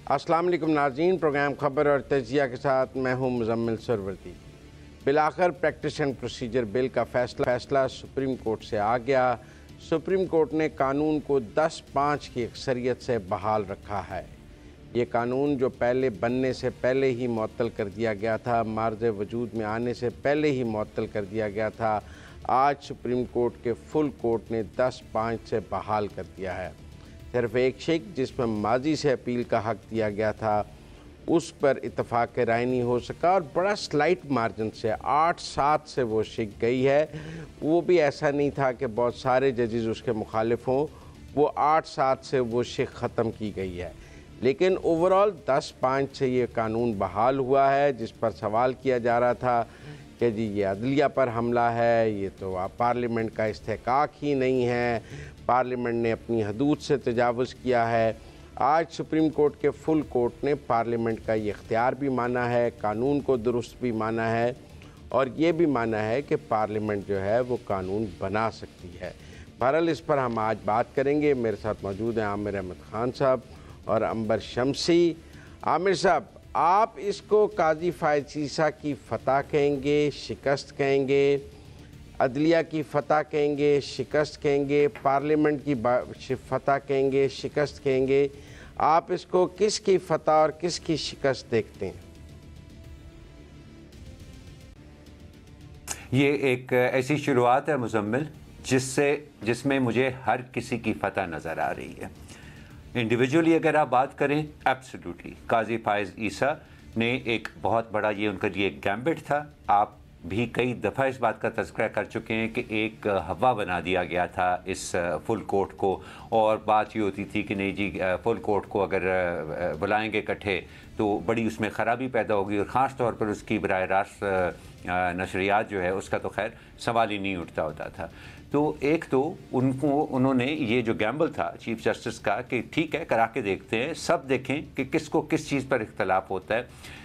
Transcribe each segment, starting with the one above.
अस्सलाम वालेकुम नाज़रीन, प्रोग्राम खबर और तजिया के साथ मैं हूं मुज़म्मिल सरवरदी। बिलाखिर प्रैक्टिस एंड प्रोसीजर बिल का फैसला सुप्रीम कोर्ट से आ गया। सुप्रीम कोर्ट ने कानून को 10-5 की अक्सरियत से बहाल रखा है। ये कानून जो पहले बनने से पहले ही मुअत्तल कर दिया गया था, मार्ज़ वजूद में आने से पहले ही मुअत्तल कर दिया गया था, आज सुप्रीम कोर्ट के फुल कोर्ट ने 10-5 से बहाल कर दिया है। सिर्फ एक शिक जिसमें माजी से अपील का हक़ दिया गया था, उस पर इत्तफाक राय नहीं हो सका और बड़ा स्लाइट मार्जिन से 8-7 से वो शिक गई है। वो भी ऐसा नहीं था कि बहुत सारे जजेस उसके मुखालिफ हों, वो 8-7 से वो शिक ख़त्म की गई है। लेकिन ओवरऑल 10-5 से ये कानून बहाल हुआ है, जिस पर सवाल किया जा रहा था कि जी ये अदलिया पर हमला है, ये तो पार्लियामेंट का इस्तेहकाक ही नहीं है, पार्लियामेंट ने अपनी हदूद से तजावुज़ किया है। आज सुप्रीम कोर्ट के फुल कोर्ट ने पार्लियामेंट का ये इख्तियार भी माना है, कानून को दुरुस्त भी माना है और ये भी माना है कि पार्लियामेंट जो है वो कानून बना सकती है। बहरहाल इस पर हम आज बात करेंगे। मेरे साथ मौजूद हैं आमिर अहमद ख़ान साहब और अंबर शमसी। आमिर साहब, आप इसको काजी फ़ायज़ सीसा की फ़तह कहेंगे, शिकस्त कहेंगे, अदलिया की फ़तह कहेंगे, शिकस्त कहेंगे, पार्लियामेंट की फ़तह कहेंगे, शिकस्त कहेंगे, आप इसको किसकी फ़तह और किसकी शिकस्त देखते हैं? ये एक ऐसी शुरुआत है मुज़म्मिल जिसमें मुझे हर किसी की फ़तह नज़र आ रही है। इंडिविजुअली अगर आप बात करें, एब्सोल्युटली काजी फ़ायज़ ईसा ने एक बहुत बड़ा, ये उनके लिए एक गैम्बिट था। आप भी कई दफ़ा इस बात का तज़किरा कर चुके हैं कि एक हवा बना दिया गया था इस फुल कोर्ट को, और बात ये होती थी कि नहीं जी फुल कोर्ट को अगर बुलाएंगे इकट्ठे तो बड़ी उसमें ख़राबी पैदा होगी और ख़ास तौर पर उसकी बराह रास्त नशरियात जो है उसका तो खैर सवाल ही नहीं उठता होता था। तो एक तो उन्होंने ये जो गैम्बल था चीफ जस्टिस का कि ठीक है करा के देखते हैं, सब देखें कि किसको किस चीज़ पर इख्तलाफ होता है।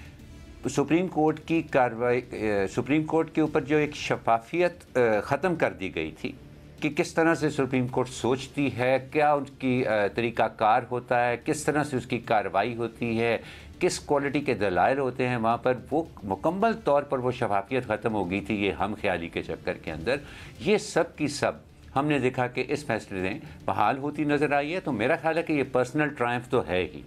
सुप्रीम कोर्ट की कार्रवाई, सुप्रीम कोर्ट के ऊपर जो एक शफाफियत ख़त्म कर दी गई थी कि किस तरह से सुप्रीम कोर्ट सोचती है, क्या उनकी तरीक़ाकार होता है, किस तरह से उसकी कार्रवाई होती है, किस क्वालिटी के दलाइल होते हैं वहाँ पर, वो मुकम्मल तौर पर वो शफाफियत ख़त्म हो गई थी ये हम ख्याली के चक्कर के अंदर। ये सब की सब हमने देखा कि इस फैसले में बहाल होती नज़र आई है। तो मेरा ख्याल है कि ये पर्सनल ट्रायम्फ तो है ही,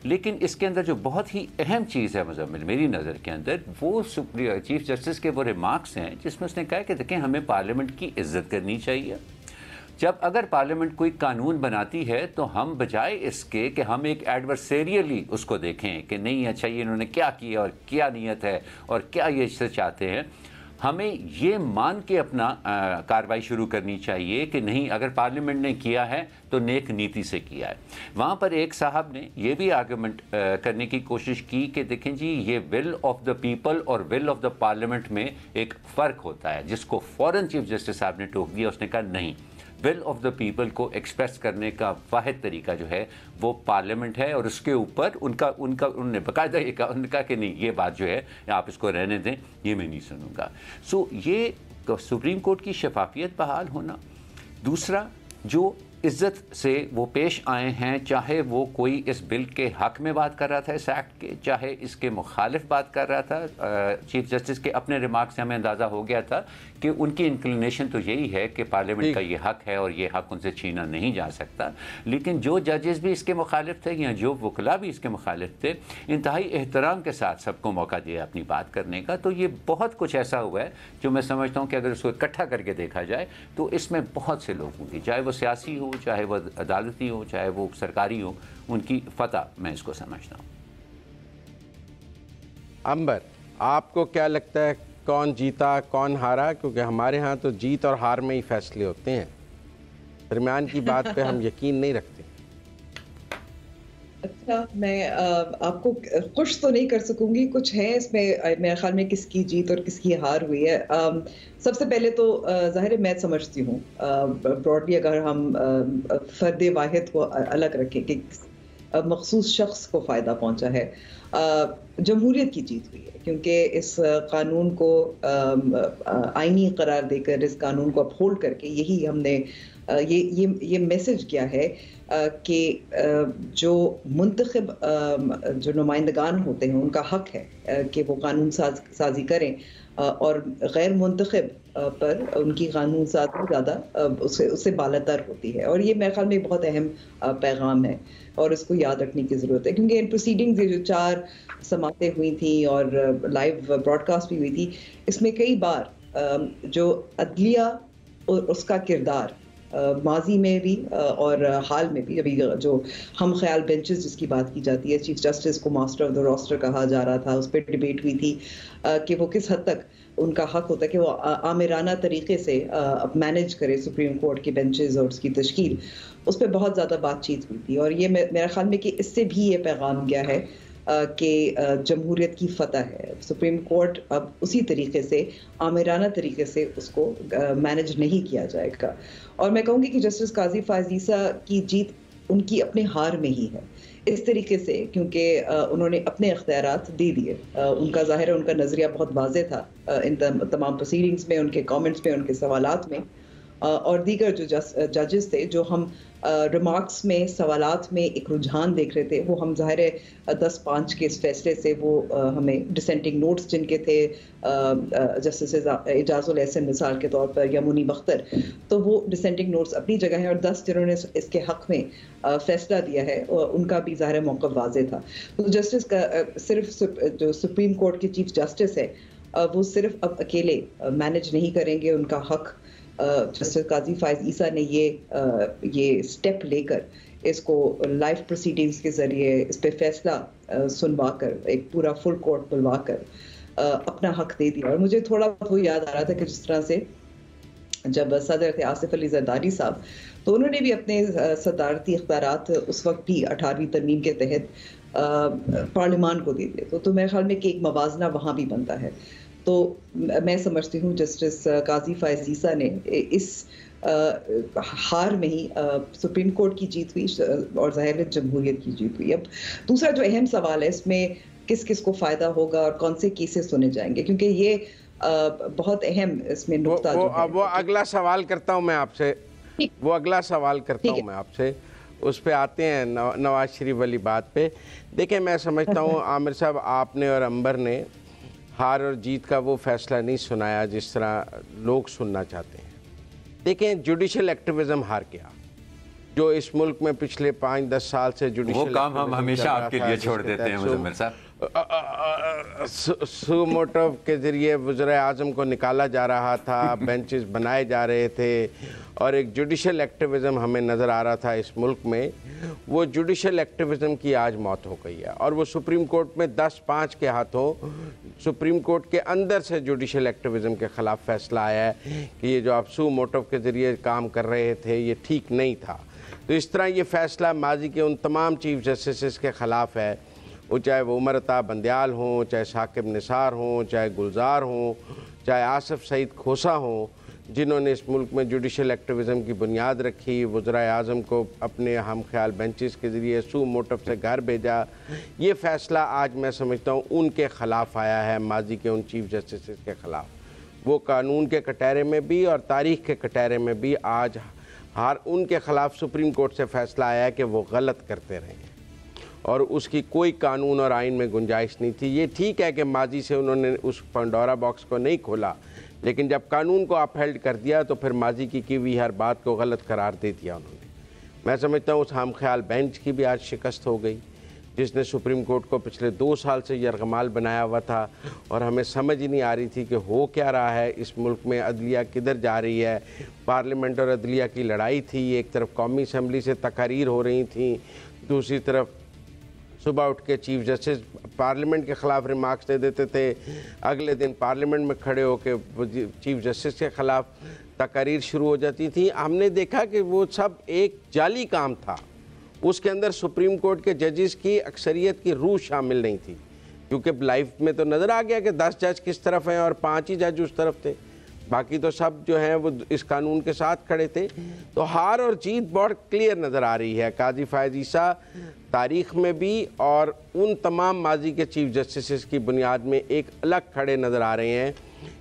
लेकिन इसके अंदर जो बहुत ही अहम चीज़ है मुज़म्मिल मेरी नज़र के अंदर, वो चीफ जस्टिस के वो रिमार्क्स हैं जिसमें उसने कहा कि देखें हमें पार्लियामेंट की इज़्ज़त करनी चाहिए। जब अगर पार्लियामेंट कोई कानून बनाती है तो हम बजाय इसके कि हम एक एडवर्सेरियली उसको देखें कि नहीं अच्छा ये इन्होंने क्या किया और क्या नीयत है और क्या ये इससे चाहते हैं, हमें ये मान के अपना कार्रवाई शुरू करनी चाहिए कि नहीं अगर पार्लियामेंट ने किया है तो नेक नीति से किया है। वहाँ पर एक साहब ने ये भी आर्गूमेंट करने की कोशिश की कि देखें जी ये विल ऑफ द पीपल और विल ऑफ द पार्लियामेंट में एक फ़र्क होता है, जिसको फ़ौरन चीफ जस्टिस साहब ने टोक दिया। उसने कहा नहीं, विल ऑफ द पीपल को एक्सप्रेस करने का वाहिद तरीका जो है वो पार्लियामेंट है और उसके ऊपर उन्होंने बाकायदा ये कहा, उन्होंने कहा कि नहीं ये बात जो है आप इसको रहने दें, ये मैं नहीं सुनूंगा। सो ये सुप्रीम कोर्ट की शफाफियत बहाल होना, दूसरा जो इज़्ज़त से वो पेश आए हैं, चाहे वो कोई इस बिल के हक़ में बात कर रहा था इस एक्ट के, चाहे इसके मुखालिफ बात कर रहा था। चीफ जस्टिस के अपने रिमार्क से हमें अंदाज़ा हो गया था कि उनकी इंक्लिनेशन तो यही है कि पार्लियामेंट का ये हक़ है और ये हक़ उनसे छीना नहीं जा सकता। लेकिन जो जजेस भी इसके मुखालिफ थे या जो वकला भी इसके मुखालिफ थे, इंतहाई एहतराम के साथ सबको मौका दिया अपनी बात करने का। तो ये बहुत कुछ ऐसा हुआ है जो मैं समझता हूँ कि अगर उसको इकट्ठा करके देखा जाए तो इसमें बहुत से लोगों की, चाहे वो सियासी हो, चाहे वो अदालती हो, चाहे वो सरकारी हो, उनकी फ़तह मैं इसको समझता हूँ। अंबर, आपको क्या लगता है कौन जीता कौन हारा? क्योंकि हमारे यहाँ तो जीत और हार में ही फैसले होते हैं, दरमियान की बात पे हम यकीन नहीं रखते। अच्छा, मैं आपको खुश तो नहीं कर सकूंगी, कुछ है इसमें मेरे ख्याल में किसकी जीत और किसकी हार हुई है। सबसे पहले तो ज़ाहिर है मैं समझती हूँ ब्रॉडली अगर हम फ़र्द वाहिद को अलग रखें कि मखसूस शख्स को फ़ायदा पहुंचा है। जमहूरियत की जीत हुई है, क्योंकि इस कानून को आईनी करार देकर, इस कानून को अपहोल्ड करके यही हमने ये मैसेज किया है कि जो मुंतखब जो नुमाइंदगान होते हैं उनका हक है कि वो कानून साजी करें, और गैर मुंतखब पर उनकी कानून साजी ज़्यादा उससे बालातर होती है। और ये मेरे ख्याल में एक बहुत अहम पैगाम है और इसको याद रखने की ज़रूरत है, क्योंकि इन प्रोसीडिंग्स जो 4 समातें हुई थी और लाइव ब्रॉडकास्ट भी हुई थी, इसमें कई बार जो अदलिया और उसका किरदार माजी में भी और हाल में भी, अभी जो हम ख्याल बेंचेस जिसकी बात की जाती है, चीफ जस्टिस को मास्टर ऑफ द रोस्टर कहा जा रहा था, उस पर डिबेट हुई थी कि वो किस हद तक उनका हक होता है कि वो आमिराना तरीके से मैनेज करे सुप्रीम कोर्ट के बेंचेस और उसकी तश्कील। उस पर बहुत ज़्यादा बातचीत हुई थी और ये मेरा ख्याल में कि इससे भी ये पैगाम गया है कि जमहूरियत की फतह है। सुप्रीम कोर्ट अब उसी तरीके से, आमिराना तरीके से उसको मैनेज नहीं किया जाएगा। और मैं कहूँगी कि जस्टिस काजी फायज़ ईसा की जीत उनकी अपने हार में ही है, इस तरीके से क्योंकि उन्होंने अपने इख्तियारात दे दिए। उनका ज़ाहिर है उनका नज़रिया बहुत वाज़ेह था इन तमाम प्रोसीडिंग्स में, उनके कमेंट्स में, उनके सवालात में, और दीगर जो जजेस थे जो हम रिमार्क्स में, सवालात में एक रुझान देख रहे थे, वो हम ज़ाहिर है 10-5 के इस फैसले से वो हमें डिसेंटिंग नोट्स जिनके थे जस्टिस एजाजुल एहसन मिसाल के तौर पर या मुनीब अख्तर, तो वो डिसेंटिंग नोट्स अपनी जगह है और 10 जिन्होंने इसके हक़ में फैसला दिया है उनका भी ज़ाहिर मौक़िफ़ वाज़ेह था। तो जस्टिस का सिर्फ जो सुप्रीम कोर्ट के चीफ जस्टिस है वो सिर्फ अब अकेले मैनेज नहीं करेंगे उनका हक़। जस्टिस काजी फायज़ ईसा ने ये स्टेप लेकर इसको लाइव प्रोसीडिंग्स के ज़रिए इस पे फैसला सुनवा कर, एक पूरा फुल कोर्ट बुलवा कर अपना हक दे दिया। और मुझे थोड़ा वो याद आ रहा था कि जिस तरह से जब सदर थे आसिफ अली जरदारी साहब, तो उन्होंने भी अपने सदारती इख्तियारात उस वक्त भी 18वीं तरमीम के तहत पार्लियामान को दे दिए। तो मेरे ख्याल में कि एक मवाजना वहाँ भी बनता है। तो मैं समझती हूँ जस्टिस काजी फायज़ ईसा ने इस हार में ही सुप्रीम कोर्ट की जीत हुई और ज़ाहिर जमहूरियत की जीत हुई। अब दूसरा जो अहम सवाल है, इसमें किस किस को फ़ायदा होगा और कौन से केसेस सुने जाएंगे, क्योंकि ये बहुत अहम इसमें नुक्ता वो अगला सवाल करता हूँ मैं आपसे, वो अगला सवाल करता हूँ मैं आपसे, उस पे आते हैं नवाज शरीफ वाली बात पे। देखिए, मैं समझता हूँ आमिर साहब, आपने और अंबर ने हार और जीत का वो फैसला नहीं सुनाया जिस तरह लोग सुनना चाहते हैं। देखें, जुडिशल एक्टिविज़म हार गया, जो इस मुल्क में पिछले 5-10 साल से जुडिशल, वो काम हम हमेशा आपके लिए छोड़ देते हैं मुजम्मिल साहब। सू मोटिव के ज़रिए वज़ीर आज़म को निकाला जा रहा था, बेंचेस बनाए जा रहे थे और एक जुडिशल एक्टिविज़म हमें नज़र आ रहा था इस मुल्क में। वो जुडिशल एक्टिविज़म की आज मौत हो गई है और वो सुप्रीम कोर्ट में 10-5 के हाथों सुप्रीम कोर्ट के अंदर से जुडिशल एक्टिविज़म के ख़िलाफ़ फैसला आया है कि ये जो आप सू मोटिव के ज़रिए काम कर रहे थे ये ठीक नहीं था। तो इस तरह ये फ़ैसला माजी के उन तमाम चीफ जस्टिस के ख़िलाफ़ है, वो चाहे वो उमर अता बंदयाल हों, चाहे साकिब निसार हों, चाहे गुलजार हों, चाहे आसिफ सईद खोसा हों, जिन्होंने इस मुल्क में जुडिशल एक्टिविज़म की बुनियाद रखी, वज़ीर आज़म को अपने हम ख्याल बेंचेस के ज़रिए सू मोटिव से घर भेजा। ये फ़ैसला आज मैं समझता हूँ उनके ख़िलाफ़ आया है, माजी के उन चीफ जस्टिस के ख़िलाफ़। वो कानून के कटहरे में भी और तारीख़ के कटहरे में भी आज हार उनके ख़िलाफ़ सुप्रीम कोर्ट से फ़ैसला आया है कि वो गलत करते रहे और उसकी कोई कानून और आइन में गुंजाइश नहीं थी। ये ठीक है कि माजी से उन्होंने उस पंडोरा बॉक्स को नहीं खोला, लेकिन जब कानून को अपहेल्ड कर दिया तो फिर माजी की हुई हर बात को गलत करार दे दिया उन्होंने। मैं समझता हूँ उस हम ख्याल बेंच की भी आज शिकस्त हो गई, जिसने सुप्रीम कोर्ट को पिछले 2 साल से यरगमाल बनाया हुआ था और हमें समझ ही नहीं आ रही थी कि हो क्या रहा है इस मुल्क में, अदलिया किधर जा रही है। पार्लियामेंट और अदलिया की लड़ाई थी, एक तरफ कौमी असम्बली से तकारीर हो रही थी, दूसरी तरफ सुबह उठ के चीफ जस्टिस पार्लियामेंट के ख़िलाफ़ रिमार्क्स दे देते थे, अगले दिन पार्लियामेंट में खड़े होकर चीफ जस्टिस के ख़िलाफ़ तकारीर शुरू हो जाती थी। हमने देखा कि वो सब एक जाली काम था, उसके अंदर सुप्रीम कोर्ट के जजेस की अक्सरियत की रूह शामिल नहीं थी, क्योंकि लाइफ में तो नज़र आ गया कि 10 जज किस तरफ हैं और 5 ही जज उस तरफ थे। बाकी तो सब जो हैं वो इस कानून के साथ खड़े थे। तो हार और जीत बहुत क्लियर नज़र आ रही है काजी फायज़ ईसा तारीख़ में भी, और उन तमाम माजी के चीफ जस्टिस की बुनियाद में एक अलग खड़े नज़र आ रहे हैं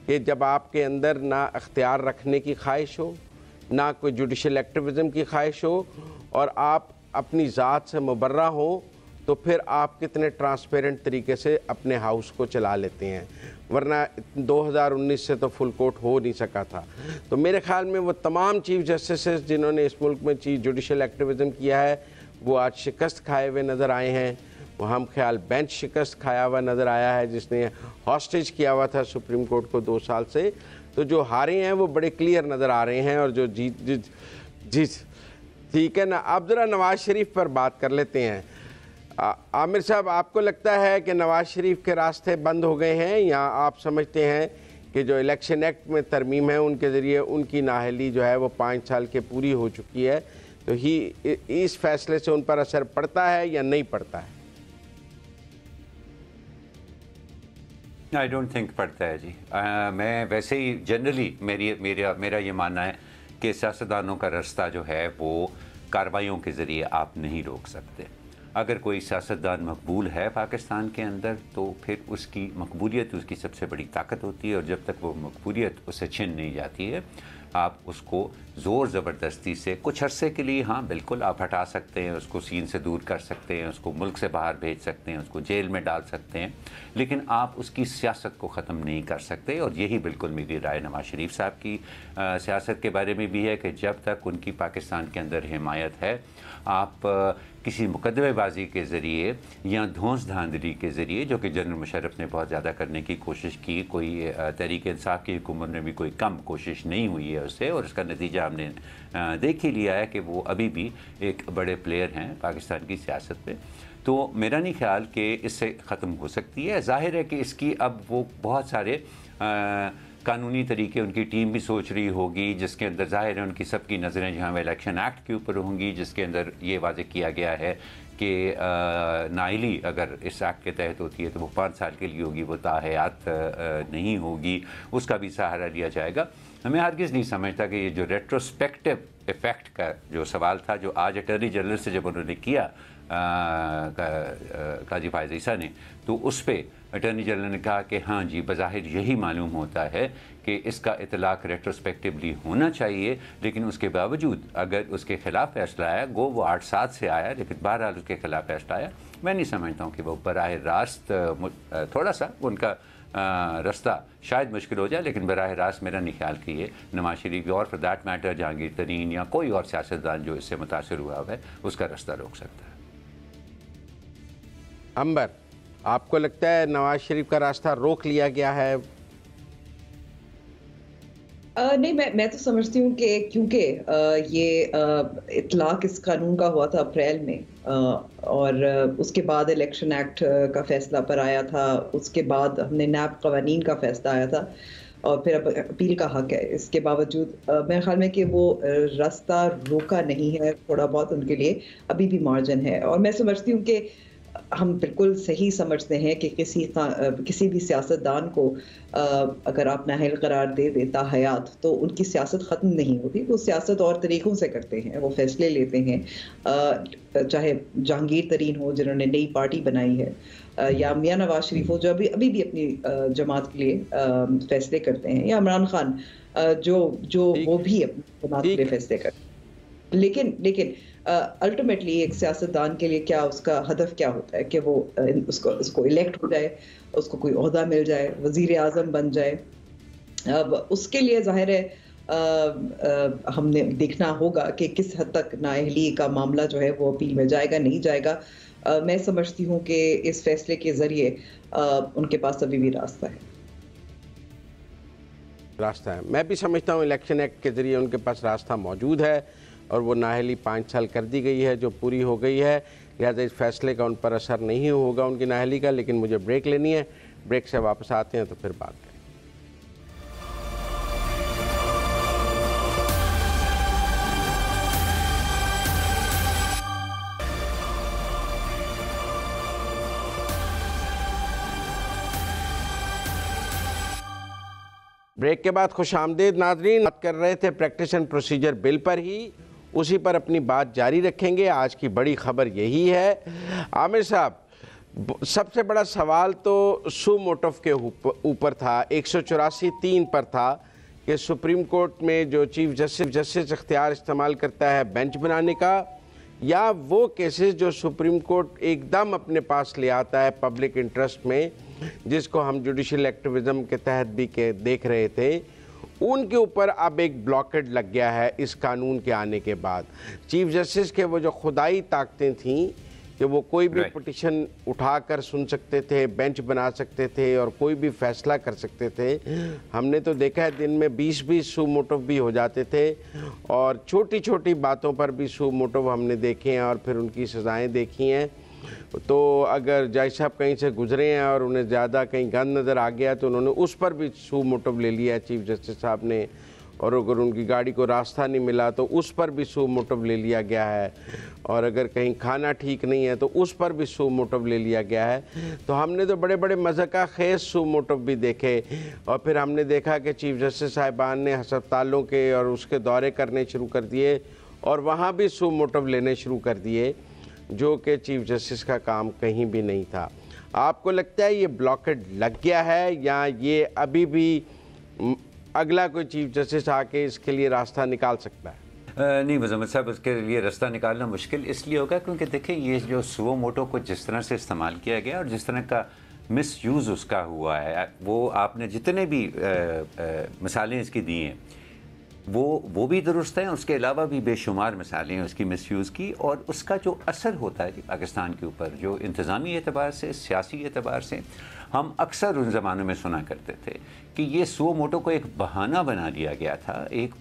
कि जब आपके अंदर ना अख्तियार रखने की ख्वाहिश हो, ना कोई जुडिशल एक्टिविज़म की ख्वाहिश हो, और आप अपनी ज़ात से मुबर्रा हो, तो फिर आप कितने ट्रांसपेरेंट तरीके से अपने हाउस को चला लेते हैं। वरना 2019 से तो फुल कोर्ट हो नहीं सका था। तो मेरे ख्याल में वो तमाम चीफ जस्टिस जिन्होंने इस मुल्क में चीफ जुडिशल एक्टिविज़म किया है वो आज शिकस्त खाए हुए नज़र आए हैं। वो हम ख्याल बेंच शिकस्त खाया हुआ नज़र आया है जिसने हॉस्टेज किया हुआ था सुप्रीम कोर्ट को 2 साल से। तो जो हारे हैं वो बड़े क्लियर नज़र आ रहे हैं, और जो जीत ठीक है ना। अब ज़रा नवाज़ शरीफ पर बात कर लेते हैं। आमिर साहब, आपको लगता है कि नवाज़ शरीफ के रास्ते बंद हो गए हैं, या आप समझते हैं कि जो इलेक्शन एक्ट में तरमीम है उनके ज़रिए उनकी नाअहली जो है वो 5 साल के पूरी हो चुकी है, तो इस फैसले से उन पर असर पड़ता है या नहीं पड़ता है? आई डोंट थिंक पड़ता है जी। मैं वैसे ही जनरली मेरा ये मानना है कि सियासतदानों का रास्ता जो है वो कार्रवाइयों के ज़रिए आप नहीं रोक सकते। अगर कोई सियासतदान मकबूल है पाकिस्तान के अंदर तो फिर उसकी मकबूलियत उसकी सबसे बड़ी ताकत होती है, और जब तक वो मकबूलियत उससे छिन नहीं जाती है आप उसको ज़ोर ज़बरदस्ती से कुछ अरसे के लिए, हाँ बिल्कुल आप हटा सकते हैं, उसको सीन से दूर कर सकते हैं, उसको मुल्क से बाहर भेज सकते हैं, उसको जेल में डाल सकते हैं, लेकिन आप उसकी सियासत को ख़त्म नहीं कर सकते। और यही बिल्कुल मेरी राय नवाज़ शरीफ साहब की सियासत के बारे में भी है कि जब तक उनकी पाकिस्तान के अंदर हिमायत है, आप किसी मुकदमेबाजी के ज़रिए या धौंस धांधली के ज़रिए, जो कि जनरल मुशर्रफ ने बहुत ज़्यादा करने की कोशिश की, कोई तहरीक इंसाफ की हुकूमत ने भी कोई कम कोशिश नहीं हुई है उससे, और इसका नतीजा हमने देख ही लिया है कि वो अभी भी एक बड़े प्लेयर हैं पाकिस्तान की सियासत में। तो मेरा नहीं ख्याल कि इससे ख़त्म हो सकती है। ज़ाहिर है कि इसकी अब वो बहुत सारे कानूनी तरीके उनकी टीम भी सोच रही होगी, जिसके अंदर ज़ाहिर है उनकी सबकी नज़रें जो हैं इलेक्शन एक्ट के ऊपर होंगी, जिसके अंदर ये वाज़ेह किया गया है कि नाइली अगर इस एक्ट के तहत होती है तो वो 5 साल के लिए होगी, वो ताहयात नहीं होगी, उसका भी सहारा लिया जाएगा। मैं हरगिज़ नहीं समझता कि ये जो रेट्रोस्पेक्टिव इफ़ेक्ट का जो सवाल था, जो आज अटॉर्नी जनरल से जब उन्होंने किया काजी फायज़ ईसा ने, तो उस पर अटॉर्नी जनरल ने कहा कि हाँ जी बज़ाहिर यही मालूम होता है कि इसका इतलाक़ रेट्रोस्पेक्टिवली होना चाहिए, लेकिन उसके बावजूद अगर उसके ख़िलाफ़ फैसला आया, गो वो 8-7 से आया, लेकिन बहरहाल उसके ख़िलाफ़ फैसला आया, मैं नहीं समझता हूँ कि वो बराह रास्त थोड़ा सा उनका रास्ता शायद मुश्किल हो जाए, लेकिन बराह रास्त मेरा नहीं ख्याल कि ये नवाज शरीफ और फॉर दैट मैटर जहांगीर तरीन या कोई और सियासतदान जो इससे मुतासर हुआ है उसका रास्ता रोक सकता है। अंबर, आपको लगता है नवाज शरीफ का रास्ता रोक लिया गया है? नहीं, मैं तो समझती हूँ कि क्योंकि ये इतलाक इस कानून का हुआ था अप्रैल में, और उसके बाद इलेक्शन एक्ट का फैसला पर आया था, उसके बाद हमने नैब कवानीन का फैसला आया था, और फिर अब अपील का हक है। इसके बावजूद मेरे ख्याल में कि वो रास्ता रोका नहीं है, थोड़ा बहुत उनके लिए अभी भी मार्जिन है। और मैं समझती हूँ कि हम बिल्कुल सही समझते हैं कि किसी भी सियासतदान को अगर आप नाअहल करार दे देता हयात तो उनकी सियासत ख़त्म नहीं होती। वो सियासत और तरीक़ों से करते हैं, वो फैसले लेते हैं, चाहे जहांगीर तरीन हो जिन्होंने नई पार्टी बनाई है, या मियां नवाज शरीफ हो जो अभी भी अपनी जमात के लिए फैसले करते हैं, या इमरान खान जो वो भी अपनी जमात के लिए फैसले करते हैं। लेकिन अल्टीमेटली एक सियासतदान के लिए क्या उसका हदफ क्या होता है कि वो उसको इलेक्ट हो जाए, उसको कोई ओहदा मिल जाए, वजीर आज़म बन जाए। अब उसके लिए जाहिर है हमने देखना होगा कि किस हद तक नाअहली का मामला जो है वो अपील में जाएगा नहीं जाएगा। मैं समझती हूँ कि इस फैसले के ज़रिए उनके पास अभी भी रास्ता है। मैं भी समझता हूँ इलेक्शन एक्ट के ज़रिए उनके पास रास्ता मौजूद है, और वो नाअहली 5 साल कर दी गई है जो पूरी हो गई है, लिहाजा इस फैसले का उन पर असर नहीं होगा उनकी नाअहली का। लेकिन मुझे ब्रेक लेनी है, ब्रेक से वापस आते हैं तो फिर बात करें। ब्रेक के बाद खुश आमदेद नाजरीन। बात कर रहे थे प्रैक्टिस एंड प्रोसीजर बिल पर ही, उसी पर अपनी बात जारी रखेंगे। आज की बड़ी खबर यही है आमिर साहब, सबसे बड़ा सवाल तो सू मोटोव के ऊपर था, 184(3) पर था कि सुप्रीम कोर्ट में जो चीफ जस्टिस इख्तियार इस्तेमाल करता है बेंच बनाने का, या वो केसेस जो सुप्रीम कोर्ट एकदम अपने पास ले आता है पब्लिक इंटरेस्ट में, जिसको हम जुडिशल एक्टिविज़म के तहत भी देख रहे थे, उनके ऊपर अब एक ब्लॉकेड लग गया है इस कानून के आने के बाद। चीफ जस्टिस के वो जो खुदाई ताकतें थीं कि वो कोई भी पिटीशन उठाकर सुन सकते थे, बेंच बना सकते थे और कोई भी फैसला कर सकते थे, हमने तो देखा है दिन में 20-20 सू मोटोव भी हो जाते थे और छोटी छोटी बातों पर भी सू मोटोव हमने देखे हैं और फिर उनकी सज़ाएं देखी हैं। तो अगर जज साहब कहीं से गुजरे हैं और उन्हें ज़्यादा कहीं गंद नज़र आ गया तो उन्होंने उस पर भी सू मोटोव ले लिया है चीफ जस्टिस साहब ने, और अगर उनकी गाड़ी को रास्ता नहीं मिला तो उस पर भी सू मोटोव ले लिया गया है, और अगर कहीं खाना ठीक नहीं है तो उस पर भी सू मोटोव ले लिया गया है। तो हमने तो बड़े बड़े मज़ाका खेज़ सू मोटोव भी देखे, और फिर हमने देखा कि चीफ जस्टिस साहिबान ने अस्पतालों के और उसके दौरे करने शुरू कर दिए और वहाँ भी सू मोटोव लेने शुरू कर दिए, जो कि चीफ जस्टिस का काम कहीं भी नहीं था। आपको लगता है ये ब्लॉकेड लग गया है या ये अभी भी अगला कोई चीफ जस्टिस आके इसके लिए रास्ता निकाल सकता है? नहीं मुज़म्मिल साहब, उसके लिए रास्ता निकालना मुश्किल इसलिए होगा क्योंकि देखिए ये जो सुओ मोटो को जिस तरह से इस्तेमाल किया गया और जिस तरह का मिस यूज़ उसका हुआ है, वो आपने जितने भी मिसालें इसकी दी हैं वो भी दुरुस्त हैं, उसके अलावा भी बेशुमार मिसालें हैं उसकी मिसयूज़ की, और उसका जो असर होता है पाकिस्तान के ऊपर जो इंतज़ामी एतबार से, सियासी एतबार से, हम अक्सर उन ज़मानों में सुना करते थे कि ये सुओ मोटो को एक बहाना बना लिया गया था, एक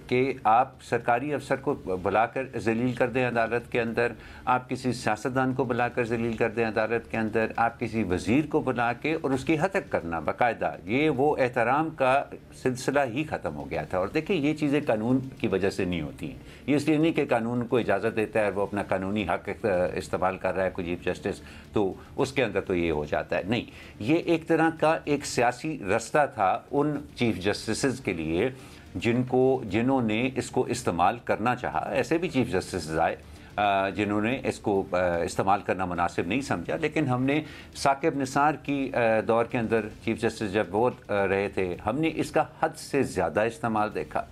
कि आप सरकारी अफसर को बुलाकर जलील कर दें अदालत के अंदर, आप किसी सियासतदान को बुलाकर जलील कर दें अदालत के अंदर, आप किसी वज़ीर को बुला के और उसकी हतक करना बाकायदा, ये वो एहतराम का सिलसिला ही ख़त्म हो गया था। और देखिए ये चीज़ें कानून की वजह से नहीं होती हैं, ये इसलिए नहीं कि कानून को इजाज़त देता है, वो अपना कानूनी हक़ इस्तेमाल कर रहा है कोई चीफ जस्टिस तो उसके अंदर तो ये हो जाता है, नहीं, ये एक तरह का एक सियासी रास्ता था उन चीफ जस्टिस के लिए जिन्होंने इसको इस्तेमाल करना चाहा। ऐसे भी चीफ जस्टिस आए जिन्होंने इसको इस्तेमाल करना मुनासिब नहीं समझा, लेकिन हमने साकिब निसार की दौर के अंदर चीफ जस्टिस जब वो रहे थे, हमने इसका हद से ज़्यादा इस्तेमाल देखा।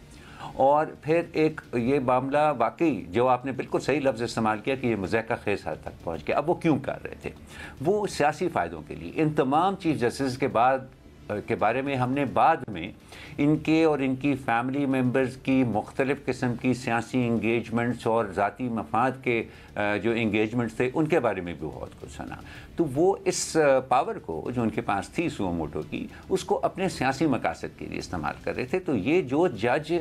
और फिर एक ये मामला वाकई जो आपने बिल्कुल सही लफ्ज़ इस्तेमाल किया कि ये मुज़ाहिका खेज़ हद तक पहुँच गया। अब वो क्यों कर रहे थे? वो सियासी फ़ायदों के लिए। इन तमाम चीफ जस्टिस के बारे में हमने बाद में इनके और इनकी फैमिली मेम्बर्स की मुख्तलिफ़ किस्म की सियासी इंगेजमेंट्स और ज़ाती मफाद के जो इंगेजमेंट्स थे उनके बारे में भी बहुत कुछ सुना। तो वो इस पावर को जो उनके पास थी सुओ मोटो की, उसको अपने सियासी मकासद के लिए इस्तेमाल कर रहे थे। तो ये जो जज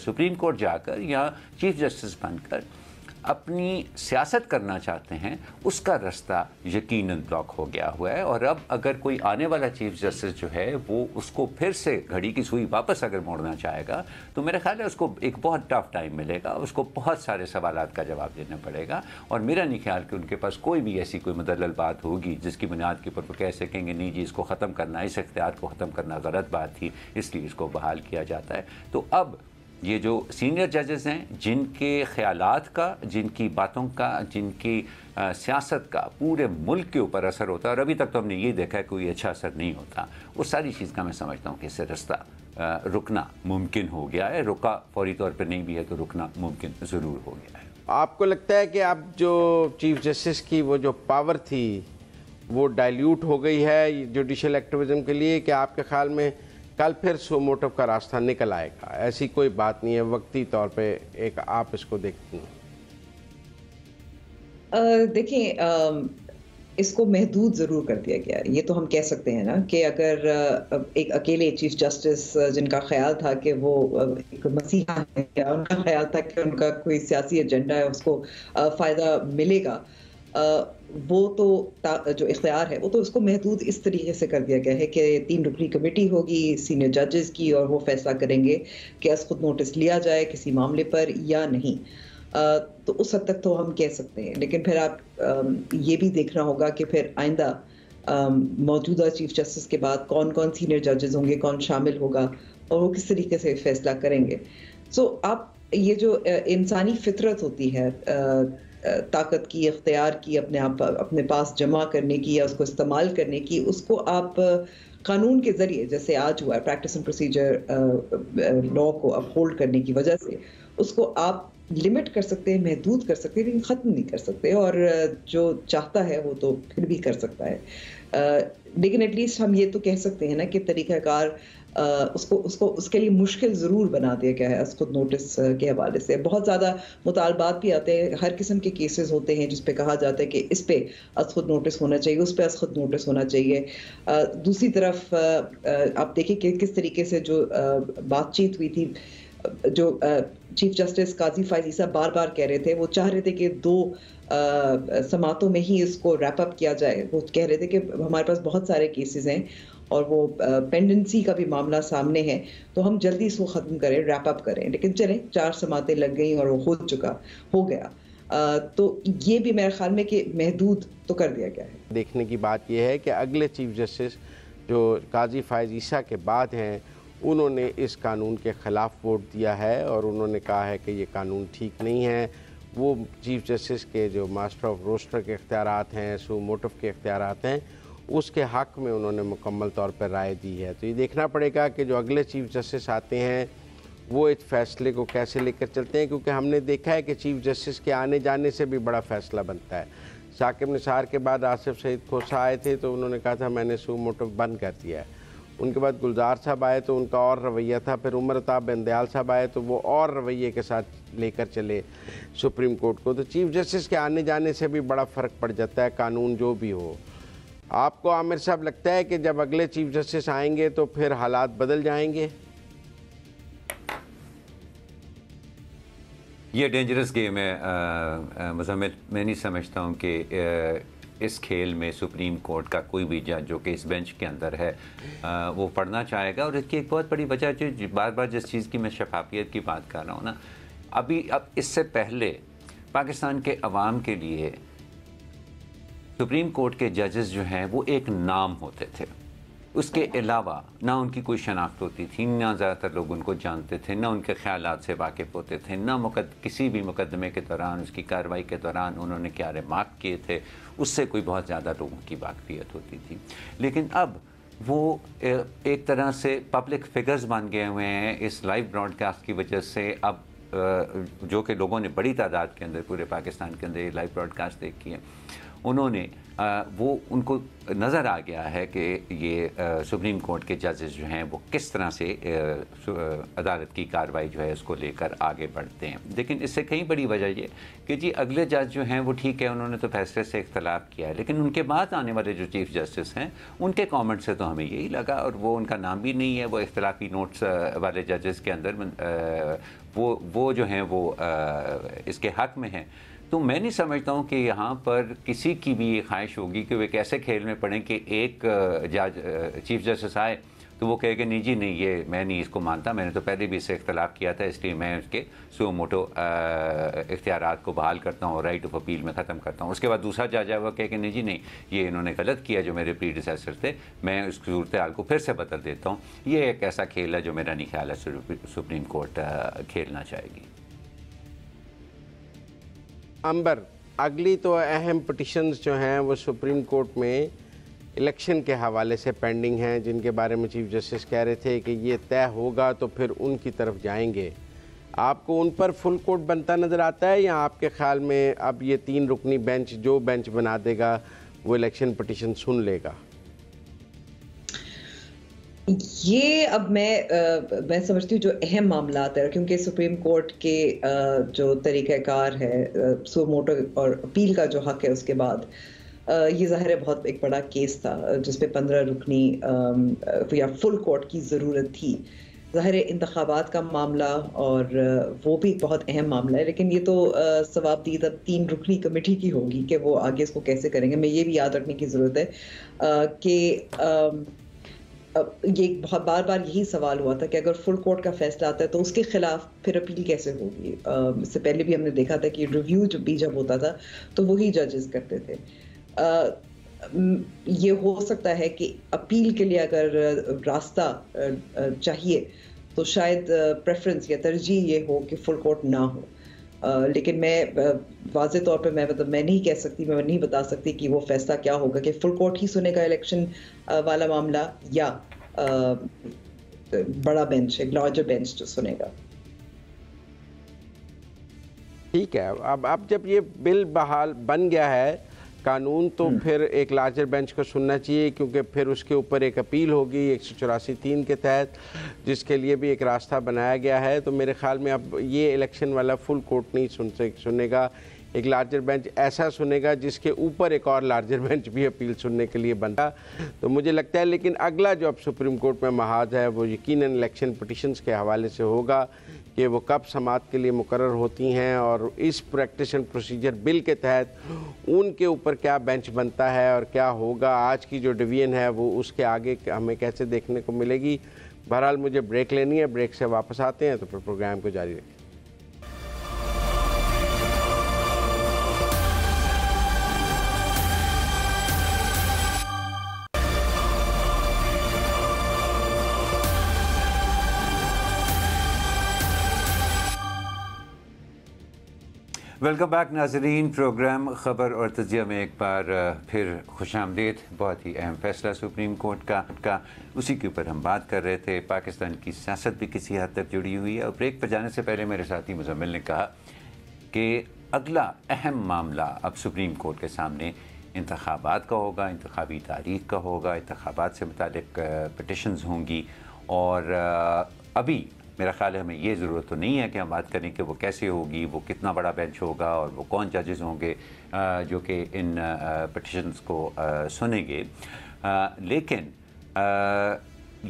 सुप्रीम कोर्ट जाकर या चीफ जस्टिस बनकर अपनी सियासत करना चाहते हैं, उसका रास्ता यकीनन ब्लॉक हो गया हुआ है। और अब अगर कोई आने वाला चीफ जस्टिस जो है वो उसको फिर से घड़ी की सुई वापस अगर मोड़ना चाहेगा तो मेरा ख्याल है उसको एक बहुत टफ टाइम मिलेगा, उसको बहुत सारे सवालात का जवाब देना पड़ेगा। और मेरा नहीं ख्याल कि उनके पास कोई भी ऐसी कोई मुदल्लल बात होगी जिसकी बुनियाद के ऊपर वो कह सकेंगे नहीं जी इसको ख़त्म करना, इस इख्तियार को ख़त्म करना गलत बात थी इसलिए इसको बहाल किया जाता है। तो अब ये जो सीनियर जजेस हैं जिनके ख़यालात का, जिनकी बातों का, जिनकी सियासत का पूरे मुल्क के ऊपर असर होता है, और अभी तक तो हमने ये देखा है कोई अच्छा असर नहीं होता, उस सारी चीज़ का मैं समझता हूँ कि इससे रास्ता रुकना मुमकिन हो गया है। रुका फौरी तौर पर नहीं भी है तो रुकना मुमकिन ज़रूर हो गया है। आपको लगता है कि अब जो चीफ जस्टिस की वो जो पावर थी वो डाइल्यूट हो गई है जुडिशल एक्टिविज़म के लिए, कि आपके ख्याल में कल फिर सुओ मोटो का रास्ता निकल आएगा? ऐसी कोई बात नहीं है, वक्ती तौर पे एक आप इसको देखती हैं? देखिए इसको महदूद ज़रूर कर दिया गया है। ये तो हम कह सकते हैं ना कि अगर एक अकेले चीफ जस्टिस जिनका ख्याल था कि वो एक मसीहा है या उनका ख्याल था कि उनका कोई सियासी एजेंडा है उसको फ़ायदा मिलेगा, वो तो जो इख्तियार है वो तो उसको महदूद इस तरीके से कर दिया गया है कि 3 रुकनी कमेटी होगी सीनियर जजेस की और वो फैसला करेंगे कि अस खुद नोटिस लिया जाए किसी मामले पर या नहीं। तो उस हद तक तो हम कह सकते हैं, लेकिन फिर आप ये भी देखना होगा कि फिर आइंदा मौजूदा चीफ जस्टिस के बाद कौन कौन सीनियर जजेस होंगे, कौन शामिल होगा और वो किस तरीके से फैसला करेंगे। सो आप ये जो इंसानी फितरत होती है ताकत की, इख्तियार की, अपने पास जमा करने की या उसको इस्तेमाल करने की, उसको आप कानून के जरिए, जैसे आज हुआ है प्रैक्टिस एंड प्रोसीजर लॉ को अपहोल्ड करने की वजह से, उसको आप लिमिट कर सकते हैं, महदूद कर सकते हैं, लेकिन ख़त्म नहीं कर सकते। और जो चाहता है वो तो फिर भी कर सकता है। लेकिन एटलीस्ट हम ये तो कह सकते हैं ना कि तरीक़ाकार उसके लिए मुश्किल ज़रूर बना दिया गया है खुद नोटिस के हवाले से। बहुत ज़्यादा मुतालबात भी आते हैं, हर किस्म के केसेस होते हैं जिस पे कहा जाता है कि इस पे खुद नोटिस होना चाहिए, उस पे खुद नोटिस होना चाहिए। दूसरी तरफ आप देखिए कि किस तरीके से जो बातचीत हुई थी, जो चीफ जस्टिस काजी फायज ईसा बार बार कह रहे थे, वो चाह रहे थे कि 2 समातों में ही इसको रैप अप किया जाए। वो कह रहे थे कि हमारे पास बहुत सारे केसेस हैं और वो पेंडेंसी का भी मामला सामने है, तो हम जल्दी इसको ख़त्म करें, रैप अप करें। लेकिन चलें, 4 समातें लग गई और वो हो गया। तो ये भी मेरे ख्याल में कि महदूद तो कर दिया गया है। देखने की बात यह है कि अगले चीफ जस्टिस जो काजी फायज ईसा के बाद हैं, उन्होंने इस कानून के ख़िलाफ़ वोट दिया है और उन्होंने कहा है कि ये कानून ठीक नहीं है। वो चीफ जस्टिस के जो मास्टर ऑफ रोस्टर के इख्तियारात हैं, सू मोटिव के इख्तियारात हैं, उसके हक़ में उन्होंने मुकम्मल तौर पर राय दी है। तो ये देखना पड़ेगा कि जो अगले चीफ जस्टिस आते हैं वो इस फैसले को कैसे लेकर चलते हैं, क्योंकि हमने देखा है कि चीफ जस्टिस के आने जाने से भी बड़ा फ़ैसला बनता है। साकिब निसार के बाद आसिफ सईद खोसा आए थे तो उन्होंने कहा था मैंने सू मोटिव बंद कर दिया है। उनके बाद गुलजार साहब आए तो उनका और रवैया था। फिर उमर अताब बंदयाल साहब आए तो वो और रवैये के साथ लेकर चले सुप्रीम कोर्ट को। तो चीफ जस्टिस के आने जाने से भी बड़ा फ़र्क पड़ जाता है, कानून जो भी हो। आपको आमिर साहब लगता है कि जब अगले चीफ जस्टिस आएंगे तो फिर हालात बदल जाएंगे? ये डेंजरस गेम है मुज़म्मिल। मैं नहीं समझता हूँ कि इस खेल में सुप्रीम कोर्ट का कोई भी जज जो कि इस बेंच के अंदर है वो पढ़ना चाहेगा। और इसकी एक बहुत बड़ी वजह जो बार बार जिस चीज़ की मैं शफाफियत की बात कर रहा हूँ ना, अब इससे पहले पाकिस्तान के अवाम के लिए सुप्रीम कोर्ट के जजेस जो हैं वो एक नाम होते थे। उसके अलावा ना उनकी कोई शनाख्त होती थी, ना ज़्यादातर लोग उनको जानते थे, ना उनके ख़यालात से वाकिफ़ होते थे, ना किसी भी मुकदमे के दौरान, उसकी कार्रवाई के दौरान उन्होंने क्या रिमार्क किए थे उससे कोई बहुत ज़्यादा लोगों की वाकफियत होती थी। लेकिन अब वो एक तरह से पब्लिक फिगर्स बन गए हुए हैं इस लाइव ब्रॉडकास्ट की वजह से। अब जो कि लोगों ने बड़ी तादाद के अंदर पूरे पाकिस्तान के अंदर ये लाइव ब्रॉडकास्ट देखी है, उन्होंने उनको नज़र आ गया है कि ये सुप्रीम कोर्ट के जजेस जो हैं वो किस तरह से अदालत की कार्रवाई जो है उसको लेकर आगे बढ़ते हैं। लेकिन इससे कई बड़ी वजह ये कि जी अगले जज जो हैं वो ठीक है, उन्होंने तो फैसले से इख्तलाफ किया है, लेकिन उनके बाद आने वाले जो चीफ जस्टिस हैं उनके कमेंट से तो हमें यही लगा, और वो उनका नाम भी नहीं है, वो इख्तलाफी नोट्स वाले जजेस के अंदर वो जो हैं वो इसके हक़ में हैं। तो मैं नहीं समझता हूँ कि यहाँ पर किसी की भी ये ख्वाहिश होगी कि वे एक ऐसे खेल में पड़ें कि एक जज चीफ जस्टिस आए तो वो कहे कि नहीं जी नहीं, ये मैं नहीं इसको मानता, मैंने तो पहले भी इससे इख्तलाफ किया था, इसलिए मैं उसके सो मोटो इख्तियारात को बहाल करता हूँ, राइट ऑफ अपील में ख़त्म करता हूँ। उसके बाद दूसरा जज आए वो कहे कि नहीं जी नहीं, ये इन्होंने गलत किया जो मेरे प्रीडिसेसर थे, मैं उस सूरत हाल को फिर से बदल देता हूँ। ये एक ऐसा खेल है जो मेरा नहीं ख्याल है सुप्रीम कोर्ट खेलना चाहेगी। अंबर, अगली तो अहम पिटिशन्स जो हैं वो सुप्रीम कोर्ट में इलेक्शन के हवाले से पेंडिंग हैं, जिनके बारे में चीफ जस्टिस कह रहे थे कि ये तय होगा तो फिर उनकी तरफ जाएंगे। आपको उन पर फुल कोर्ट बनता नज़र आता है, या आपके ख्याल में अब ये 3 रुकनी बेंच जो बेंच बना देगा वो इलेक्शन पिटिशन सुन लेगा? ये अब मैं समझती हूँ जो अहम मामला है, क्योंकि सुप्रीम कोर्ट के जो तरीक़ाकार है सो मोटो और अपील का जो हक है, उसके बाद ये ज़ाहिर है बहुत एक बड़ा केस था जिसपे 15 रुकनी या फुल कोर्ट की ज़रूरत थी। ज़ाहिर है इंतखाबात का मामला और वो भी बहुत अहम मामला है, लेकिन ये तो सवाबदीद अब 3 रुकनी कमेटी की होगी कि वो आगे इसको कैसे करेंगे। मैं ये भी याद रखने की ज़रूरत है कि ये बहुत बार यही सवाल हुआ था कि अगर फुल कोर्ट का फैसला आता है तो उसके खिलाफ फिर अपील कैसे होगी। इससे पहले भी हमने देखा था कि रिव्यू जब होता था तो वही जजेस करते थे। ये हो सकता है कि अपील के लिए अगर रास्ता चाहिए तो शायद प्रेफरेंस या तरजीह ये हो कि फुल कोर्ट ना हो। लेकिन मैं वाज़े तौर पे मैं नहीं कह सकती, मैं नहीं बता सकती कि वो फैसला क्या होगा कि फुल कोर्ट ही सुनेगा इलेक्शन वाला मामला या बड़ा बेंच, एक लार्जर बेंच जो सुनेगा। ठीक है, अब जब ये बिल बहाल बन गया है कानून, तो फिर एक लार्जर बेंच को सुनना चाहिए, क्योंकि फिर उसके ऊपर एक अपील होगी 184(3) के तहत, जिसके लिए भी एक रास्ता बनाया गया है। तो मेरे ख्याल में अब ये इलेक्शन वाला फुल कोर्ट नहीं सुनेगा, एक लार्जर बेंच ऐसा सुनेगा जिसके ऊपर एक और लार्जर बेंच भी अपील सुनने के लिए बनता। तो मुझे लगता है, लेकिन अगला जो अब सुप्रीम कोर्ट में महाज है वो यकीनन इलेक्शन पिटिशंस के हवाले से होगा कि वो कब समाअत के लिए मुकर्रर होती हैं और इस प्रैक्टिस एंड प्रोसीजर बिल के तहत उनके ऊपर क्या बेंच बनता है और क्या होगा। आज की जो डिवीजन है वो उसके आगे हमें कैसे देखने को मिलेगी। बहरहाल मुझे ब्रेक लेनी है, ब्रेक से वापस आते हैं तो फिर प्रोग्राम को जारी रखें। वेलकम बैक नाजरीन। प्रोग्राम ख़बर और तजिया में एक बार फिर खुशामदीद। बहुत ही अहम फैसला सुप्रीम कोर्ट का उसी के ऊपर हम बात कर रहे थे। पाकिस्तान की सियासत भी किसी हद तक जुड़ी हुई है। और ब्रेक पर जाने से पहले मेरे साथी मुजम्मिल ने कहा कि अगला अहम मामला अब सुप्रीम कोर्ट के सामने इंतखाबात का होगा, इंतखाबी तारीख का होगा, इंतखाबात से मुतालिक पिटिशन्स होंगी। और अभी मेरा ख्याल है हमें ये ज़रूरत तो नहीं है कि हम बात करें कि वो कैसे होगी, वो कितना बड़ा बेंच होगा और वो कौन जजेस होंगे जो कि इन पिटिशन्स को सुनेंगे। लेकिन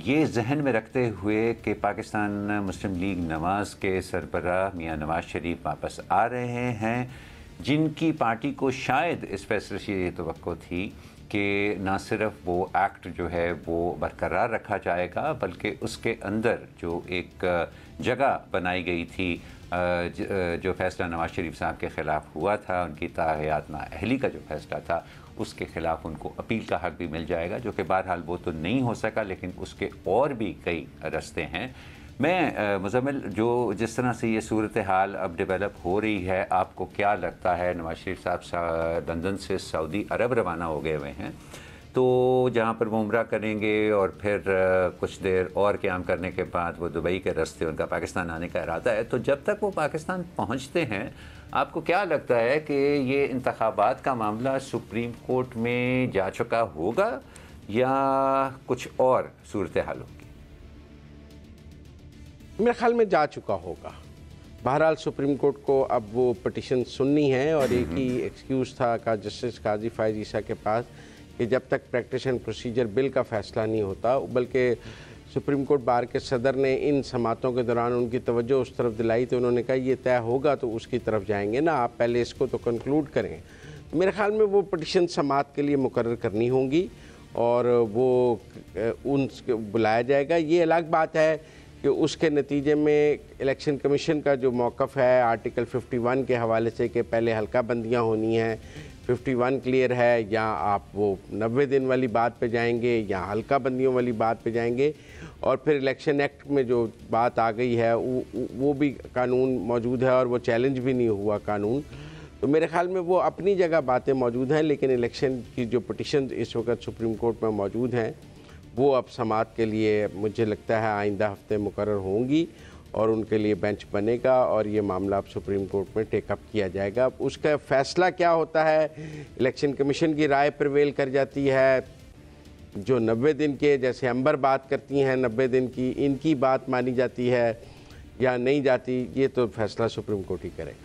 ये जहन में रखते हुए कि पाकिस्तान मुस्लिम लीग नवाज़ के सरबराह मियाँ नवाज़ शरीफ वापस आ रहे हैं, जिनकी पार्टी को शायद इस फैसले से ये तवक्को थी कि ना सिर्फ वो एक्ट जो है वो बरकरार रखा जाएगा, बल्कि उसके अंदर जो एक जगह बनाई गई थी जो फ़ैसला नवाज़ शरीफ साहब के ख़िलाफ़ हुआ था, उनकी ताहयात नाअहली का जो फ़ैसला था, उसके ख़िलाफ़ उनको अपील का हक़ भी मिल जाएगा, जो कि बहरहाल वो तो नहीं हो सका, लेकिन उसके और भी कई रास्ते हैं। मैं मुजम्मिल, जो जिस तरह से ये सूरत हाल अब डेवलप हो रही है, आपको क्या लगता है? नवाज़ शरीफ साहब लंदन से सऊदी अरब रवाना हो गए हुए हैं, तो जहाँ पर वो उम्रा करेंगे और फिर कुछ देर और क़याम करने के बाद वो दुबई के रास्ते उनका पाकिस्तान आने का इरादा है। तो जब तक वो पाकिस्तान पहुँचते हैं, आपको क्या लगता है कि ये इंतखाबात का मामला सुप्रीम कोर्ट में जा चुका होगा या कुछ और सूरत हाल होगी? मेरे ख्याल में जा चुका होगा। बहरहाल सुप्रीम कोर्ट को अब वो पिटिशन सुननी है और एक ही एक्सक्यूज़ था का जस्टिस काजी फायज़ ईसा के पास कि जब तक प्रैक्टिस एंड प्रोसीजर बिल का फ़ैसला नहीं होता, बल्कि सुप्रीम कोर्ट बार के सदर ने इन समातों के दौरान उनकी तवज्जो उस तरफ दिलाई तो उन्होंने कहा ये तय होगा तो उसकी तरफ जाएंगे ना, आप पहले इसको तो कंक्लूड करें। मेरे ख्याल में वो पिटिशन समात के लिए मुकर्रर करनी होंगी और वो उन बुलाया जाएगा। ये अलग बात है कि उसके नतीजे में इलेक्शन कमीशन का जो मौक़िफ़ है आर्टिकल 51 के हवाले से कि पहले हल्का बंदियाँ होनी हैं, 51 क्लियर है, या आप वो 90 दिन वाली बात पे जाएंगे या हल्का बंदियों वाली बात पे जाएंगे। और फिर इलेक्शन एक्ट में जो बात आ गई है वो भी कानून मौजूद है और वो चैलेंज भी नहीं हुआ कानून। तो मेरे ख्याल में वो अपनी जगह बातें मौजूद हैं, लेकिन इलेक्शन की जो पिटिशन इस वक्त सुप्रीम कोर्ट में मौजूद हैं वो अब समाअत के लिए मुझे लगता है आइंदा हफ्ते मुकर्रर होंगी और उनके लिए बेंच बनेगा और ये मामला अब सुप्रीम कोर्ट में टेकअप किया जाएगा। अब उसका फ़ैसला क्या होता है, इलेक्शन कमीशन की राय प्रिवेल कर जाती है, जो 90 दिन के जैसे अंबर बात करती हैं 90 दिन की, इनकी बात मानी जाती है या नहीं जाती, ये तो फैसला सुप्रीम कोर्ट ही करेगा।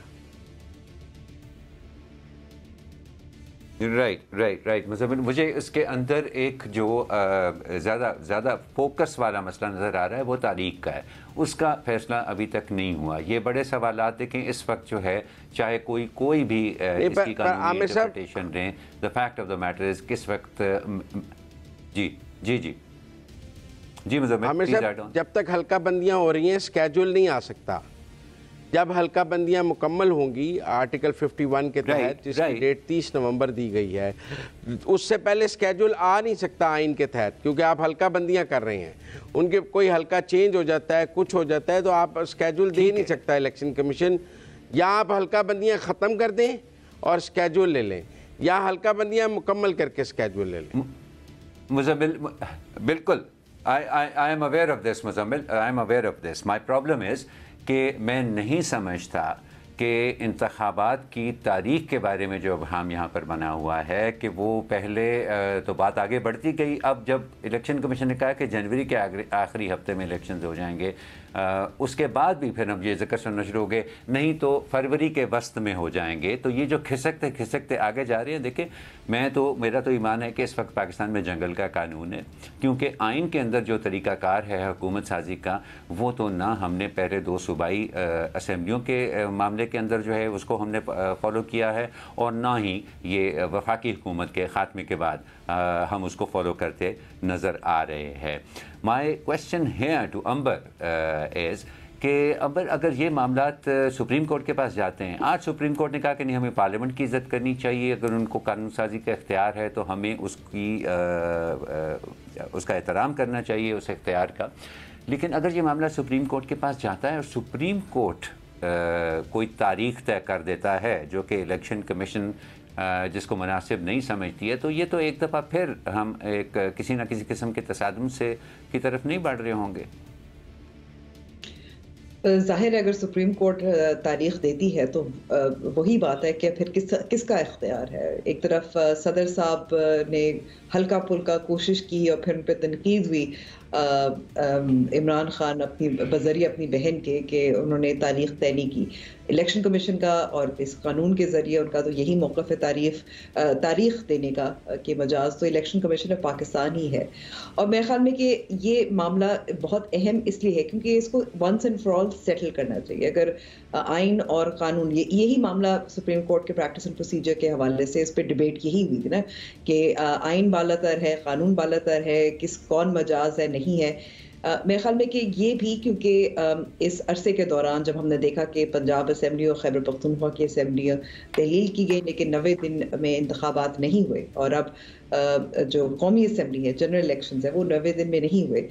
राइट मुजम्मिल, मुझे इसके अंदर एक जो ज़्यादा फोकस वाला मसला नज़र आ रहा है वो तारीख का है। उसका फैसला अभी तक नहीं हुआ। ये बड़े सवालात देखें इस वक्त जो है, चाहे कोई भी इसकी कानूनी इंटरप्रिटेशन दें, the fact of the matter is किस वक्त जी मुजम्मिल, जब तक हल्का बंदियाँ हो रही हैं स्केड्यूल नहीं आ सकता। जब हल्का बंदियाँ मुकम्मल होंगी आर्टिकल 51 के तहत, Right, जिसकी right. डेट 30 नवंबर दी गई है, उससे पहले स्केड्यूल आ नहीं सकता आइन के तहत, क्योंकि आप हल्का बंदियाँ कर रहे हैं। उनके कोई हल्का चेंज हो जाता है, कुछ हो जाता है, तो आप स्केड्यूल दे नहीं सकता इलेक्शन कमीशन। या आप हल्का बंदियाँ ख़त्म कर दें और स्केड्यूल ले लें, या हल्का बंदियाँ मुकम्मल करके स्केड्यूल ले लें। मुजम्मिल, बिल्कुल, I am aware of this Muzammil, I am aware of this. My problem is कि मैं नहीं समझता कि इंतखाबात की तारीख के बारे में जो हम यहाँ पर बना हुआ है कि वो पहले तो बात आगे बढ़ती गई। अब जब इलेक्शन कमीशन ने कहा कि जनवरी के आखिरी हफ्ते में इलेक्शन हो जाएंगे, उसके बाद भी फिर हम ये जिक्र सुनना शुरू हो गए, नहीं तो फरवरी के वस्त में हो जाएंगे। तो ये जो खिसकते खिसकते आगे जा रहे हैं, देखिए मेरा तो ईमान है कि इस वक्त पाकिस्तान में जंगल का कानून है, क्योंकि आइन के अंदर जो तरीक़ाकार है हुकूमत साजी का, वो तो ना हमने पहले 2 सूबाई असम्बलियों के मामले के अंदर जो है उसको हमने फॉलो किया है, और ना ही ये वफाकी हुकूमत के ख़ात्मे के बाद हम उसको फॉलो करते नज़र आ रहे हैं। My question here to Ambar is कि अंबर, अगर ये मामलात सुप्रीम कोर्ट के पास जाते हैं, आज सुप्रीम कोर्ट ने कहा कि नहीं, हमें पार्लियामेंट की इज़्ज़त करनी चाहिए, अगर उनको कानून साजी का इख्तियार है तो हमें उसका एहतराम करना चाहिए, उस इख्तियार का। लेकिन अगर ये मामला सुप्रीम कोर्ट के पास जाता है और सुप्रीम कोर्ट कोई तारीख़ तय कर देता है जो कि इलेक्शन कमीशन जिसको मुनासिब नहीं समझती है, तो ये तो एक दफ़ा फिर हम एक किसी न किसी किस्म के तसादुम से की तरफ नहीं बढ़ रहे होंगे। जाहिर है अगर सुप्रीम कोर्ट तारीख देती है तो वही बात है कि फिर किसका इख्तियार है। एक तरफ सदर साहब ने हल्का फुल्का कोशिश की और फिर उन पर तनकीद हुई इमरान खान अपनी बजरिए अपनी बहन के कि उन्होंने तारीख तय नहीं की इलेक्शन कमीशन का, और इस कानून के ज़रिए उनका तो यही मौक़िफ़ है तारीख देने का कि मजाज तो इलेक्शन कमीशन ऑफ पाकिस्तान ही है। और मेरे ख्याल में कि ये मामला बहुत अहम इसलिए है क्योंकि इसको once and for all settle करना चाहिए। अगर आइन और कानून यही मामला सुप्रीम कोर्ट के प्रैक्टिस एंड प्रोसीजर के हवाले से इस पर डिबेट यही हुई थी ना कि आइन बालातर है, कानून बालातर है, कौन मजाज है नहीं है। मेरे ख्याल में कि ये भी क्योंकि इस अरसे के दौरान जब हमने देखा कि पंजाब असम्बली और खैबर पख्तूनख्वा की असम्बलियाँ तहलील की गई लेकिन 90 दिन में इंतखाबात नहीं हुए, और अब जो कौमी असम्बली है, जनरल इलेक्शन है, वो 90 दिन में नहीं हुए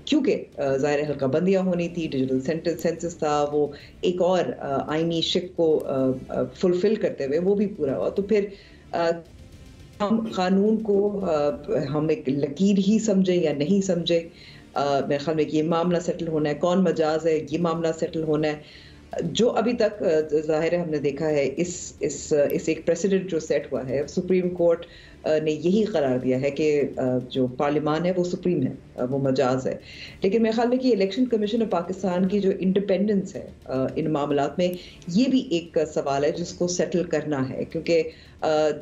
क्योंकि ज़ाहिर हल्का बंदियाँ होनी थी, डिजिटल सेंसस था, वो एक और आइनी शिक को फुलफिल करते हुए वो भी पूरा हुआ। तो फिर हम कानून को हम एक लकीर ही समझे या नहीं समझे, मेरे ख्याल में कि ये मामला सेटल होना है, कौन मजाज है ये मामला सेटल होना है। जो अभी तक जाहिर है हमने देखा है इस एक प्रेसिडेंट जो सेट हुआ है, सुप्रीम कोर्ट ने यही करार दिया है कि जो पार्लियामान है वो सुप्रीम है, वो मजाज है। लेकिन मेरे ख्याल में कि इलेक्शन कमीशन ऑफ पाकिस्तान की जो इंडिपेंडेंस है इन मामलात में, ये भी एक सवाल है जिसको सेटल करना है, क्योंकि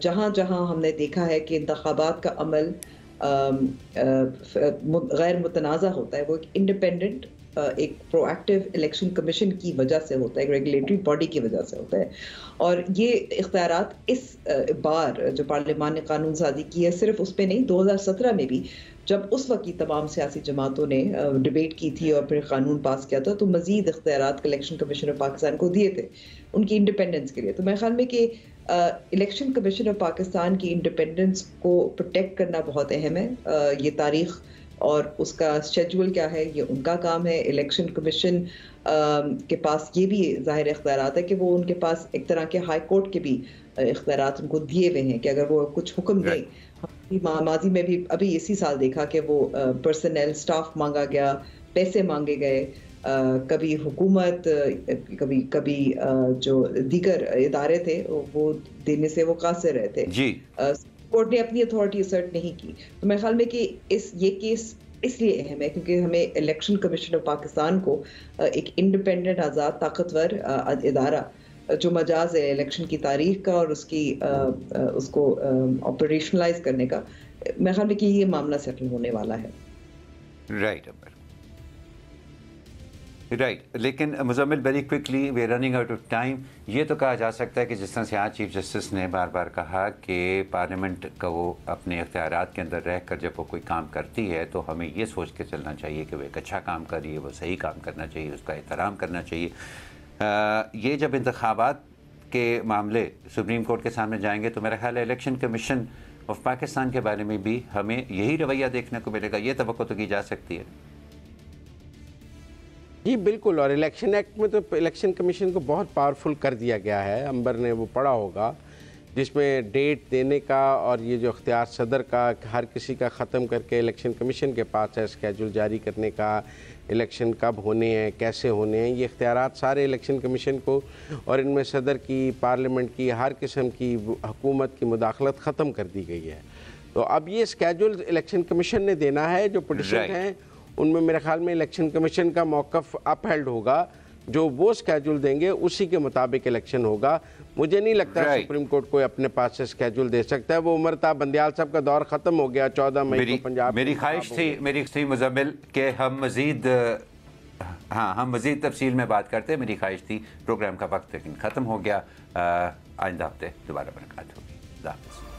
जहाँ जहाँ हमने देखा है कि इंतखाबात का अमल गैर मुतनाज़ा होता है, वो एक इंडिपेंडेंट एक प्रोएक्टिव इलेक्शन कमीशन की वजह से होता है, एक रेगुलेटरी बॉडी की वजह से होता है। और ये इख्तियारात इस बार जो पार्लियामान ने कानून साजी की है, सिर्फ उस पर नहीं, 2017 में भी जब उस वक्त की तमाम सियासी जमातों ने डिबेट की थी और फिर कानून पास किया था, तो मजीद इख्तियारात इलेक्शन कमीशन ऑफ पाकिस्तान को दिए थे उनकी इंडिपेंडेंस के लिए। तो मेरे ख्याल में कि इलेक्शन कमीशन ऑफ पाकिस्तान की इंडिपेंडेंस को प्रोटेक्ट करना बहुत अहम है। ये तारीख और उसका शेड्यूल क्या है ये उनका काम है। इलेक्शन कमीशन के पास ये भी ज़ाहिर इख्तियारात है कि वो उनके पास एक तरह के हाई कोर्ट के भी इख्तियारात उनको दिए हुए हैं कि अगर वो कुछ हुक्म दें। माजी में भी अभी इसी साल देखा कि वो पर्सनल स्टाफ मांगा गया, पैसे मांगे गए, कभी हुकूमत कभी जो दीगर इदारे थे वो देने से वो कासिर रहे थे जी। कोर्ट ने अपनी अथॉरिटी असर्ट नहीं की। तो मेरे ख्याल में कि ये केस इसलिए अहम है क्योंकि हमें इलेक्शन कमीशन ऑफ पाकिस्तान को एक इंडिपेंडेंट, आज़ाद, ताकतवर इदारा जो मजाज है इलेक्शन की तारीख का और उसको ऑपरेशनलाइज करने का, मेरे ख्याल में कि ये मामला सेटल होने वाला है। राइट। लेकिन Muzammil, very quickly, we are running out of time. ये तो कहा जा सकता है कि जिस तरह से आज चीफ जस्टिस ने बार बार कहा कि पार्लियामेंट को वो अपने इख्तियारात के अंदर रह कर जब वो कोई काम करती है तो हमें ये सोच के चलना चाहिए कि वो एक अच्छा काम कर रही है, वो सही काम करना चाहिए, उसका एहतराम करना चाहिए। ये जब इंतखाबात के मामले सुप्रीम कोर्ट के सामने जाएंगे तो मेरा ख्याल है इलेक्शन कमीशन ऑफ पाकिस्तान के बारे में भी हमें यही रवैया देखने को मिलेगा, ये तवक्को तो की जा सकती है। जी बिल्कुल, और इलेक्शन एक्ट में तो इलेक्शन कमीशन को बहुत पावरफुल कर दिया गया है। अंबर ने वो पढ़ा होगा, जिसमें डेट देने का और ये जो अख्तियार सदर का हर किसी का ख़त्म करके इलेक्शन कमीशन के पास है स्केड्यूल जारी करने का, इलेक्शन कब होने हैं, कैसे होने हैं, ये इख्तियारात सारे इलेक्शन कमीशन को, और इनमें सदर की, पार्लियामेंट की, हर किस्म की हुकूमत की मुदाखलत ख़त्म कर दी गई है। तो अब ये स्केड्यूल इलेक्शन कमीशन ने देना है। जो पिटिशन हैं उनमें मेरे ख्याल में इलेक्शन कमीशन का मौक़िफ़ अपहेल्ड होगा, जो वो स्केड्यूल देंगे उसी के मुताबिक इलेक्शन होगा। मुझे नहीं लगता सुप्रीम कोर्ट कोई अपने पास से स्केड्यूल दे सकता है। वो उमर था, बंदियाल साहब का दौर ख़त्म हो गया 14 मई को पंजाब। मेरी ख्वाहिश थी मुजम्मिल कि हम मज़ीद तफसील में बात करते हैं। मेरी ख्वाहिश थी, प्रोग्राम का वक्त लेकिन ख़त्म हो गया। आइंदा हफ्ते दोबारा मुलाकात होगी।